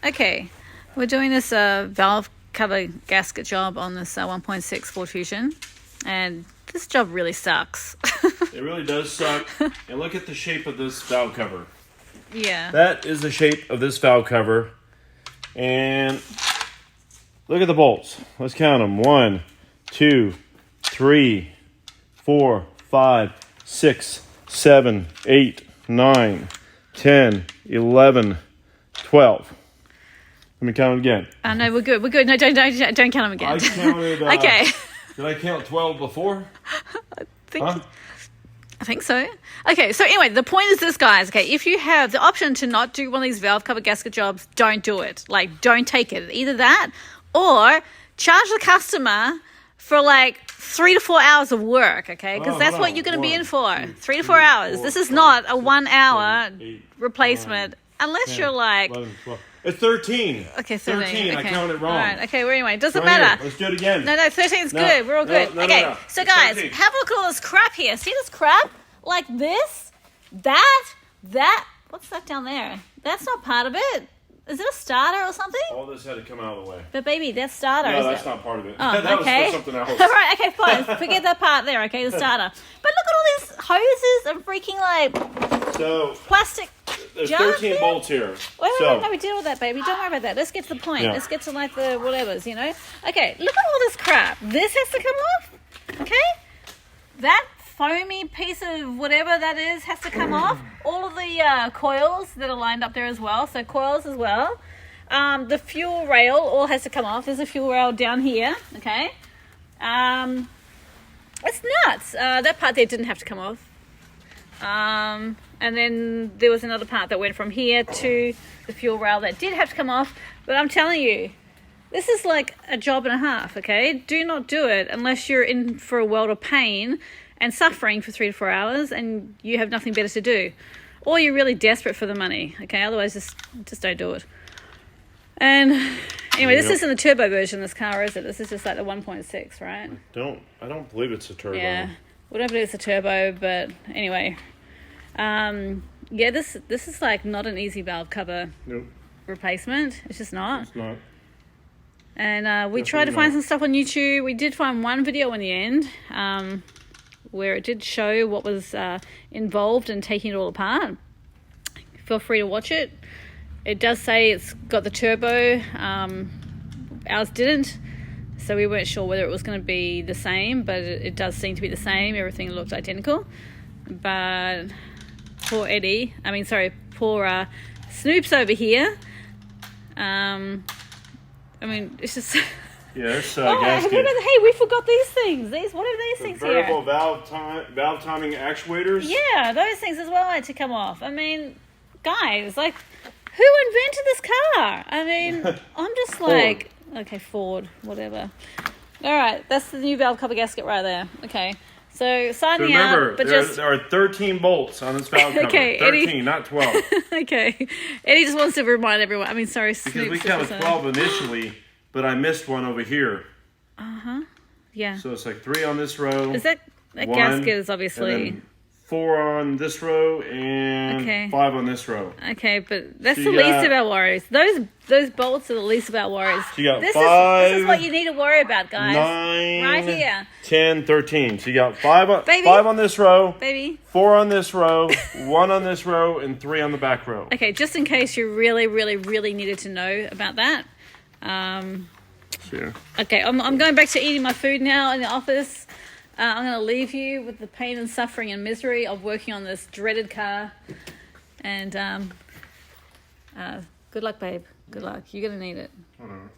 Okay, we're doing this valve cover gasket job on this 1.6 Ford Fusion, and this job really sucks. It really does suck. And look at the shape of this valve cover. Yeah. That is the shape of this valve cover. And look at the bolts. Let's count them. 1, 2, 3, 4, 5, 6, 7, 8, 9, 10, 11, 12. Let me count them again. No, we're good. We're good. No, don't count them again. I counted. Okay. Did I count 12 before? I think so. Okay, so anyway, the point is this, guys. Okay, if you have the option to not do one of these valve cover gasket jobs, don't do it. Like, don't take it. Either that or charge the customer for like 3 to 4 hours of work, okay? Because that's what you're going to be in for. 3 to 4 hours. This is not a 1 hour replacement unless you're like... 11, 12. It's 13. Okay, 13. Okay. I counted wrong. All right, okay, well, anyway, it doesn't Right matter. here. Let's do it again. No, 13's good. We're all good. Okay, so guys, 13. have a look at all this crap here. See this crap? Like this, that, what's that down there? That's not part of it. Is it a starter or something? All this had to come out of the way. But baby, that's starter. No, that's not part of it. Oh, that okay. was for something else. All right, okay, fine. Forget that part there, okay, the starter. But look at all these hoses and freaking like So plastic. there's jars 13 there? bolts here. Wait, So no, we deal with that, baby. Don't worry about that. Let's get to the point. Yeah. Let's get to like the whatevers, you know? Okay, look at all this crap. This has to come off, okay? That foamy piece of whatever that is has to come off. All of the coils that are lined up there as well. So coils as well. The fuel rail all has to come off. There's a fuel rail down here, okay? It's nuts. That part there didn't have to come off. And then there was another part that went from here to the fuel rail that did have to come off. But I'm telling you, this is like a job and a half, okay? Do not do it unless you're in for a world of pain and suffering for 3 to 4 hours and you have nothing better to do. Or you're really desperate for the money, okay? Otherwise, just don't do it. And anyway, this isn't the turbo version of this car, is it? This is just like the 1.6, right? I don't believe it's a turbo. Yeah. We don't believe it's a turbo, but anyway. Yeah, this is like not an easy valve cover replacement. It's just not. It's not. And we tried to find some stuff on YouTube. We did find one video in the end where it did show what was involved in taking it all apart. Feel free to watch it. It does say it's got the turbo. Ours didn't. So we weren't sure whether it was going to be the same, but it does seem to be the same. Everything looked identical. But poor Snoops over here. I mean, it's just... Yeah, it's Gasket. Hey, we forgot these things. What are these things here? Variable valve timing actuators. Yeah, those things as well had to come off. I mean, guys, like, who invented this car? I mean, I'm just like... Okay, Ford, whatever. All right, that's the new valve cover gasket right there. Okay, so signing out, but there are 13 bolts on this valve cover. Okay, 13, Eddie... not 12. Okay, Eddie just wants to remind everyone. I mean, sorry, because we counted 12 initially, but I missed one over here. Yeah. So it's like 3 on this row. Is that gasket is obviously 4 on this row and 5 on this row. Okay, but that's the least of our worries. Those bolts are the least of our worries. So you got this 5. This is what you need to worry about, guys. 9. Right here. 10, 13. So you got 5 on this row. Baby. 4 on this row. 1 on this row, and 3 on the back row. Okay, just in case you really, really, really needed to know about that. Sure. Okay, I'm going back to eating my food now in the office. I'm going to leave you with the pain and suffering and misery of working on this dreaded car. And good luck, babe. Good luck. You're going to need it. Whatever.